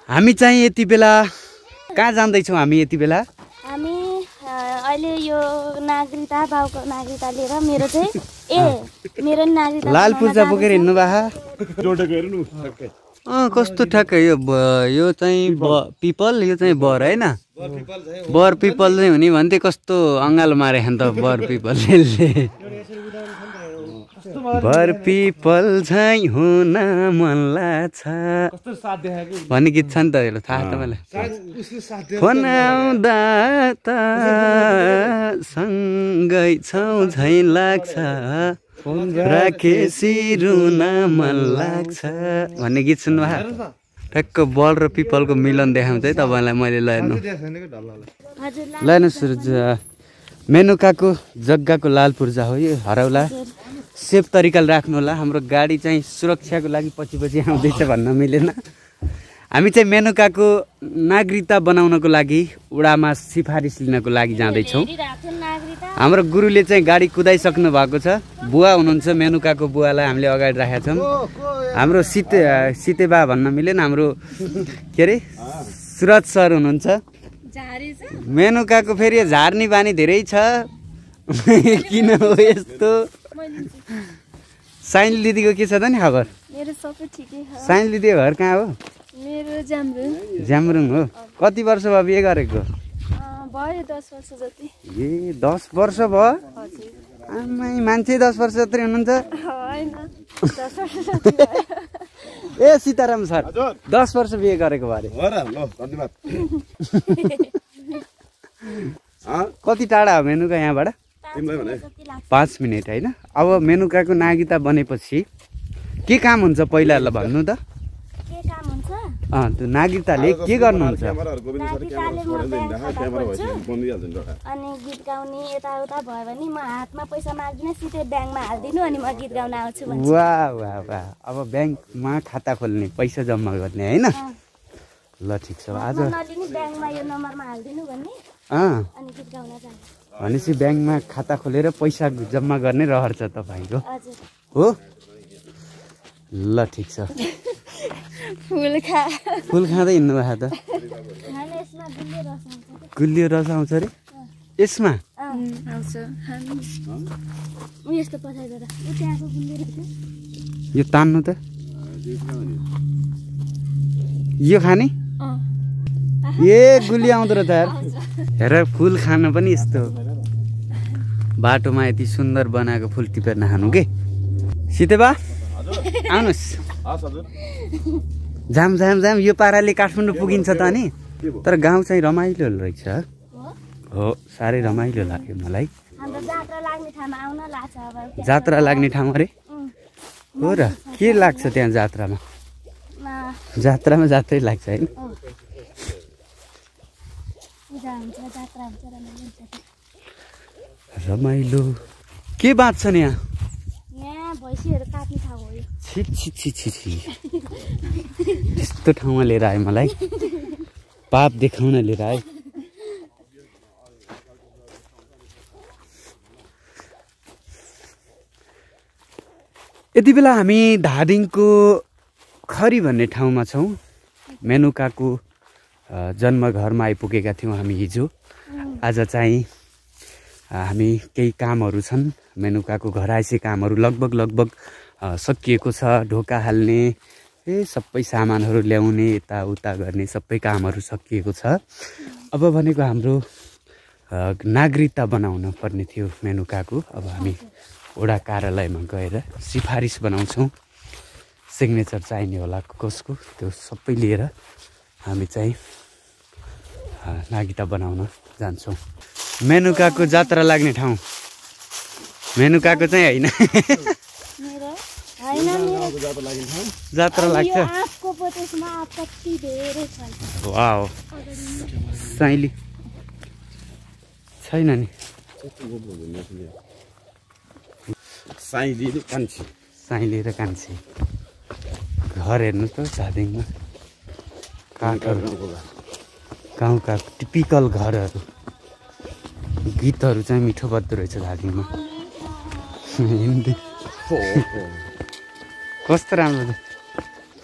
हामी चाहिँ यति बेला कहाँ जाँदैछौँ हामी यति बेला? हामी अहिले यो नागरिकता बाउको नागरिकता लिएर मेरो चाहिँ मेरो नागरिकता लाल पूर्जा बोकेर हिँड्नु भएको कस्तो ठ्याक्कै यो चाहिँ पिपल यो चाहिँ बर हैन बर पिपल चाहिँ हुने भन्थे कस्तो अङ्गालो मारे नि त बर पिपलले बर पिपल झैं हुन मन लाग्छ भन्ने गीत छ नि त यो थाहा छ मलाई फोन आउँदा त सँगै छौ झैं लाग्छ राखेसी रुन मन लाग्छ भन्ने गीत सुन्नु भएको ठ्याक्क बल र पिपलको मिलन देखाउँछ है तपाईँलाई मैले ल सुरज मेनुकाको जग्गाको लाल पूर्जा हो यो हरौला सेफ तरिकाले राख्नु होला हाम्रो गाडी चाहिँ सुरक्षाको लागि पछि आउँदैछ भन्न मिलेन हामी चाहिँ मेनुकाको नागरिकता बनाउनको लागि उडामा सिफारिस लिनको लागि जाँदैछौँ हाम्रो गुरुले चाहिँ गाडी कुदाइसक्नु भएको छ बुवा हुनुहुन्छ मेनुकाको बुवालाई हामीले अगाडि राखेका छौँ हाम्रो सितेबा भन्न मिलेन हाम्रो के अरे सुरज सर हुनुहुन्छ मेनुकाको फेरि झार्ने बानी धेरै छ किन हो यस्तो साइल दिदीको के छ त नि खबर मेरो सबै ठिकै छ साइल दिदीको घर कहाँ हो मेरो ज्यामरुङ हो कति वर्ष भयो बिहे गरेको भयो 10 वर्ष जति ए 10 वर्ष भयो आमै मान्छे 10 वर्ष जति हुनुहुन्छ हैन 10 वर्ष जति भयो ए सीताराम सर 10 वर्ष बिहे गरेको बारे हो र ल धन्यवाद कति टाढा हो मेनुका यहाँबाट 5 मिनट हैन अब मेनुकाको नागरिकता बनेपछि के काम हुन्छ पहिला ल भन्नु त के काम हुन्छ त्यो नागरिकताले के गर्नुहुन्छ अनि गीत गाउने यताउता भयो भने म हातमा पैसा माग्दिन सिधै ब्याङ्कमा हाल्दिनु अनि म गीत गाउन आउँछु भन्छ वाह वाह वाह अब ब्याङ्कमा खाता खोल्ने पैसा जम्मा गर्ने हैन ल ठिक छ आज नलिने ब्याङ्कमा यो नम्बरमा हाल्दिनु भन्ने अनि गीत गाउन जान्छ भनेपछि ब्याङ्कमा खाता खोलेर पैसा जम्मा गर्ने रहर छ तपाईँको हो ल ठिक छ फुल खाँदै हिँड्नु भएको त गुलियो रस आउँछ अरे यसमा यो तान्नु त यो खाने ए गुलियो आउँदो रहेछ यार हेर फुल खान पनि यस्तो बाटोमा यति सुन्दर बनाएको फुल टिपेर नखानु के सितेबा आउनुहोस् जाम जाम जाम यो पाराले काठमाडौँ पुगिन्छ त नि तर गाउँ चाहिँ रमाइलो रहेछ हो साह्रै रमाइलो लाग्यो मलाई जात्रा लाग्ने ठाउँ अरे हो र के लाग्छ त्यहाँ जात्रामा जात्रै लाग्छ होइन रमाइलो के बाँच्छ नि यहाँ त्यस्तो ठाउँमा लिएर आयो मलाई पाप देखाउन लिएर आयो यति बेला हामी धादिङको खरी भन्ने ठाउँमा छौँ मेनुकाको जन्मघरमा आइपुगेका थियौँ हामी हिजो आज चाहिँ हामी केही कामहरू छन् मेनुकाको घरायसी कामहरू लगभग सकिएको छ ढोका हाल्ने सबै सामानहरू ल्याउने यताउता गर्ने सबै कामहरू सकिएको छ अब भनेको हाम्रो नागरिकता बनाउन पर्ने थियो मेनुकाको अब हामी वडा कार्यालयमा गएर सिफारिस बनाउँछौँ सिग्नेचर चाहिने होला कसको त्यो सबै लिएर हामी चाहिँ नागरिकता बनाउन जान्छौँ मेनुकाको जात्रा लाग्ने ठाउँ मेनुकाको चाहिँ होइन जात्रा लाग्छ वाउ साइली छैन नि साइली र कान्छी घर हेर्नुहोस् त धादिङमा काठहरू गाउँका टिपिकल घरहरू गीतहरू चाहिँ मिठो बज्दो रहेछ धादिङमा हिन्दी कस्तो राम्रो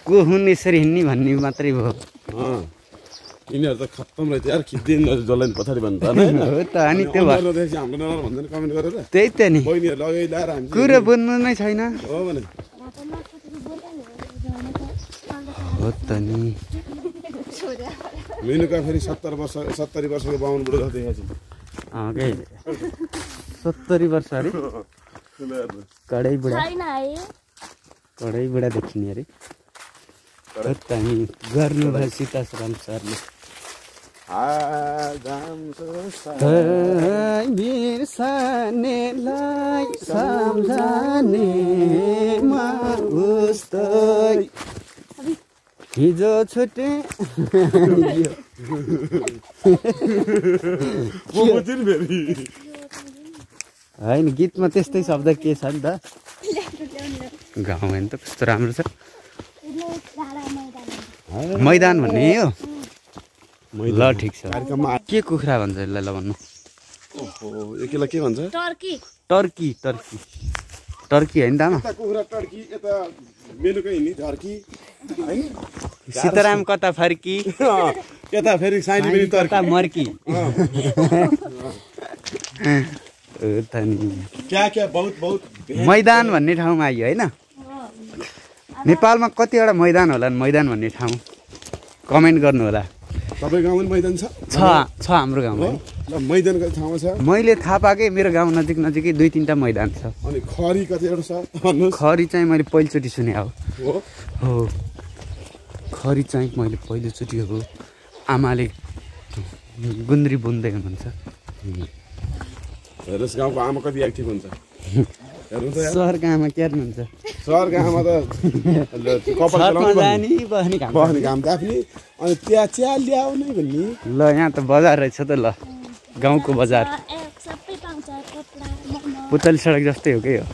को हुन् यसरी हिँड्ने भन्ने मात्रै भयो यिनीहरू त खत्तम रहेछ यार खिच्दैन जसलाई पछाडि भन्नु त होइन हो त अनि त्यो हाम्रो नराम्रो भन्दैन कमेन्ट गरेर त्यही त नि बहिनीहरूले अगाडि ल्याएर हामी कुरा बुझ्नु नै छैन हो भने हो त नि मेनुका फेरि 70 वर्षको बाहुन बुढो जस्तो देखाएको छ 70 वर्ष अरे कडै बुढा छैन है कडै बुढा देखिने अरे हो त नि गर्नुभयो सीताराम सरले बिर्सनेलाई सम्झनेमा उस्तै हिजो छुटे होइन गीतमा त्यस्तै शब्द के छ नि त गाउँ होइन त कस्तो राम्रो छ मैदान भन्ने हो ल ठिक छ के कुखुरा भन्छ यसलाई ल भन्नु ओहो एकेलाई के भन्छ टर्की टर्की टर्की टर्की होइन त आमा यता कुखुरा टर्की यता मेनुकै नि झर्की हैन सीताराम कता फर्की यता फेरि साइनी पनि कता मर्की क्या बहुत मैदान भन्ने ठाउँमा आइयो होइन नेपालमा कतिवटा मैदान होला मैदान भन्ने ठाउँ कमेन्ट गर्नु होला तपाईँ गाउँमा पनि मैदान छ हाम्रो गाउँमा ल मैदानको ठाउँमा छ मैले थाहा पाएकै मेरो गाउँ नजिकै 2-3टा मैदान छ अनि खरी कतिवटा छ भन्नुहोस् खरी चाहिँ मैले पहिलोचोटि सुने हो खरी चाहिँ मैले पहिलोचोटि हो आमाले गुन्द्री बुन्दै हुनुहुन्छ हेर्नुहोस् गाउँको आमा कति एक्टिभ हुन्छ हेर्नु त सहरको आमा के हुन्छ सहरको आमा त कपाल जाने बस्ने घाम ताप्ने अनि त्यहाँ चिया ल्याउने भन्ने ल यहाँ त बजार रहेछ त ल गाउँको बजार सबै पाउँछ कपडा पुतली सडक जस्तै हो के हो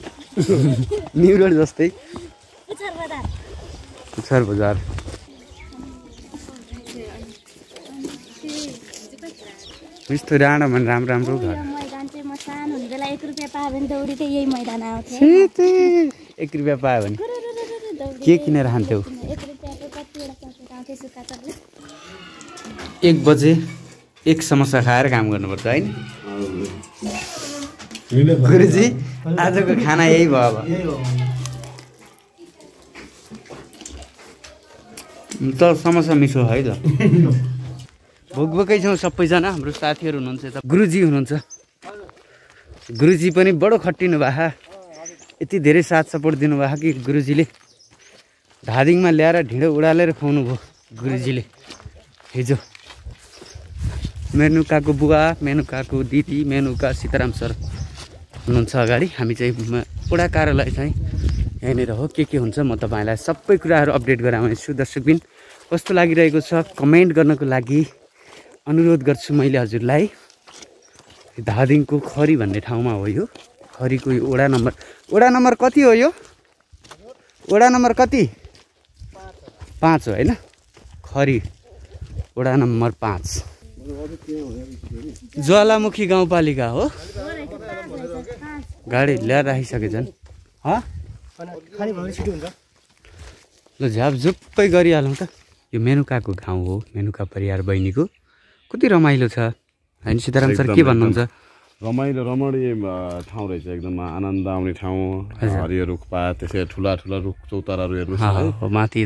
न्यु रोड जस्तै पुछार बजार यस्तो डाँडा भने राम्रो घर मैदान चाहिँ म सानो हुने बेला 1 रुपियाँ पायो भने दौडी चाहिँ यही मैदान आउँथ्यो 1 रुपियाँ पायो भने के किनेर खान्थ्यौ 1 रुपियाँको कतिवटा पैसा आउँथ्यो सुक्खा चक्लेट 1 बजे 1 समोसा खाएर काम गर्नुपर्छ होइन गुरुजी आजको खाना यही भयो अब त समोसा मिठो है त भोकभोकै छौँ सबैजना हाम्रो साथीहरू हुनुहुन्छ यता गुरुजी हुनुहुन्छ गुरुजी पनि बडो खटिनु भएको यति धेरै साथ सपोर्ट दिनुभएको कि गुरुजीले धादिङमा ल्याएर ढिँडो उडालेर खुवाउनु भयो गुरुजीले हिजो मेनुकाको बुवा मेनुकाको दिदी मेनुका सीताराम सर हुनुहुन्छ अगाडि हामी चाहिँ वडा कार्यालय चाहिँ यहाँनिर हो के हुन्छ म तपाईँलाई सबै कुराहरू अपडेट गराउँछु दर्शकबिन कस्तो लागिरहेको छ कमेन्ट गर्नको लागि अनुरोध गर्छु मैले हजुरलाई धादिङको खरी भन्ने ठाउँमा हो यो खरीको यो वडा नम्बर कति हो यो वडा नम्बर कति 5 हो होइन खरी वडा नम्बर 5 ज्वालामुखी गाउँपालिका हो गाडी ल्याएर राखिसकेछन् ल झापझुप्पै गरिहालौँ त यो मेनुकाको गाउँ हो मेनुका परिवार बहिनीको कति रमाइलो छ होइन सीताराम सर के भन्नुहुन्छ रमाइलो ठाउँ रहेछ एकदम आनन्द आउने ठाउँ हरियो रुखपात त्यसै ठुला रुख चौताराहरू हेर्नु माथि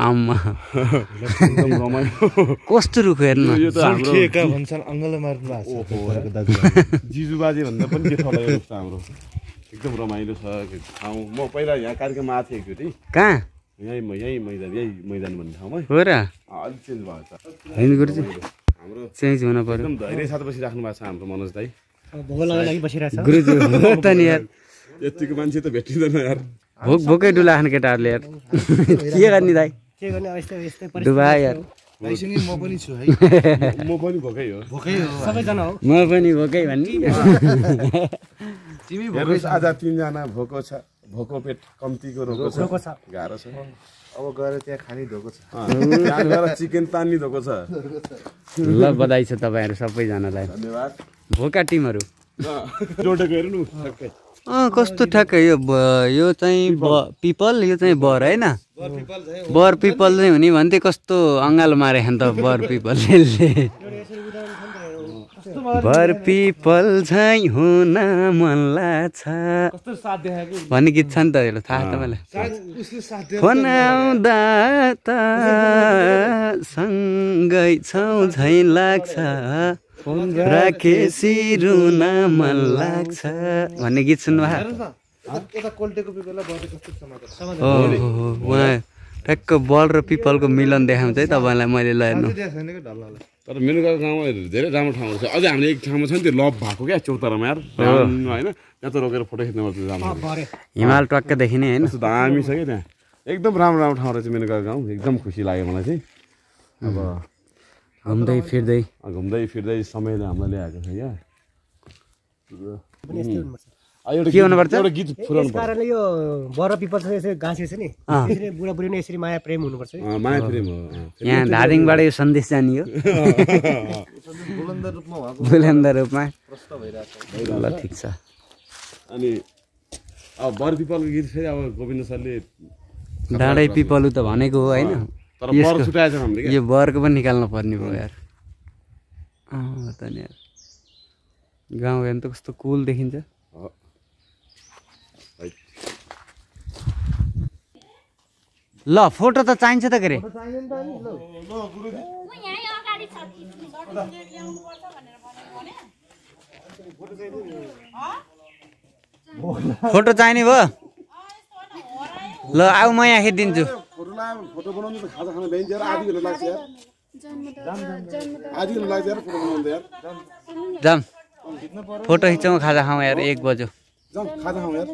आममा एकदम रमाइलो कस्तो रुख हेर्नु जिजु बाजे भन्दा पनि के छ रुख त हाम्रो एकदम रमाइलो छ ठाउँ म पहिला यहाँ कार्यक्रममा आएको थिएँ एकचोटि कहाँ यही मैदान भन्ने ठाउँमा हो र अलिक चेन्ज भएको छ होइन गुरुजी हाम्रो चेन्ज हुन पर्यो एकदम धैर्य साथ बसिराख्नु भएको छ हाम्रो मनोज दाइ गुरुजी हो त नि यार यतिको मान्छे त भेटिँदैन यार भोकै डुला खाने केटाहरूले यार के गर्ने दाइ डुबा यार म पनि छु है म पनि भोकै हो सबैजना हो म पनि भोकै भन्ने तिमी भोकै आज 3 जना भोको छ भोको पेट कम्तीको रोगो छ गाह्रो छ अब गएर त्यहाँ खानी धोको छ त्यहाँ गएर चिकन तान्नी धोको छ ल बधाई छ तपाईहरु सबैजनालाई धन्यवाद भोका टिमहरु जोडेको हेर्नु ठ्याक्कै कस्तो ठ्याक्कै यो चाहिँ पिपल यो चाहिँ बर होइन बर पिपल चाहिँ हुने भन्थे कस्तो अँगालो मारे नि त बर पिपलले बर पिपल झैँ हुन मन लाग्छ भन्ने गीत छ नि त यो थाहा छ मलाई फोन आउँदा त सँगै छौ झैँ लाग्छ राखेसी रुन मन लाग्छ भन्ने गीत सुन्नुभयो उहाँ ठ्याक्क बल र पिपलको मिलन देखाउँछ है तपाईँलाई मैले हेर्नु तर मेनुकाको गाउँमा धेरै राम्रो ठाउँहरू छ अझै हामीले एक ठाउँमा छ नि त्यो लभ भएको क्या चौतारामा यार होइन त्यहाँ त रोकेर फोटो खिच्नु पर्छ हिमाल टक्क देखिने होइन दामी छ क्या त्यहाँ एकदम राम्रो राम्रो ठाउँ रहेछ मेनुकाको गाउँ एकदम खुसी लाग्यो मलाई चाहिँ अब घुम्दै फिर्दै समयले हामीलाई ल्याएको छ क्या के हुनुपर्छ एउटा गीत फुराउनु पर्छ कारणले यो बर पिपल यसरी गाँसेको छ नि यसरी बुढाबुढी नै यसरी माया प्रेम हुनुपर्छ माया प्रेम हो यहाँ धादिङबाट यो सन्देश जानियो बुलन्द रूपमा ल ठिक छ अनि अब बर पिपलको गीत फेरि अब गोविन्द सरले डाँडै पिपलु त भनेको हो होइन तर बर छुटाएछ हामीले यो बरको पनि निकाल्नु पर्ने भयो यार त नि यार गाउँ हेर्नु त कस्तो कुल देखिन्छ ल फोटो त चाहिन्छ त के अरे फोटो चाहिने भयो ल आऊ म यहाँ खिचिदिन्छु फोटो बनाउनु त खाजा खान भ्याइन्छ यार आधी घन्टा लाग्छ यार आधी घन्टा लाग्छ यार फोटो बनाउनु यार जाम फोटो खिचौँ खाजा खाउँ यार 1 बज्यो जाम खाजा खाउँ यार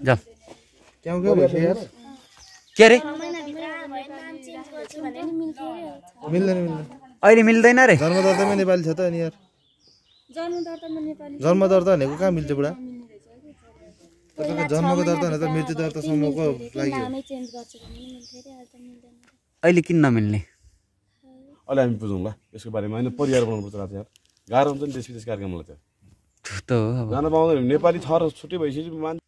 जाम क्याउ क्याउ भइसक्यो यार के अरे मिल्दैन अहिले मिल्दैन रे जन्मदर्तामा नेपाली छ त अनि यार जन्मदर्ता भनेको कहाँ मिल्छ बुढा तपाईँको जन्मको दर्ता भने त मृत्यु दर्तासम्मको लागि अहिले किन नमिल्ने अहिले हामी बुझौँ ल यसको बारेमा होइन परिवार बनाउनु पर्छ रात यार गाह्रो हुन्छ नि देश विदेश कार्यक्रमलाई चाहिँ त हो अब जान पाउँदैन नेपाली थर छुट्टै भइसकेपछि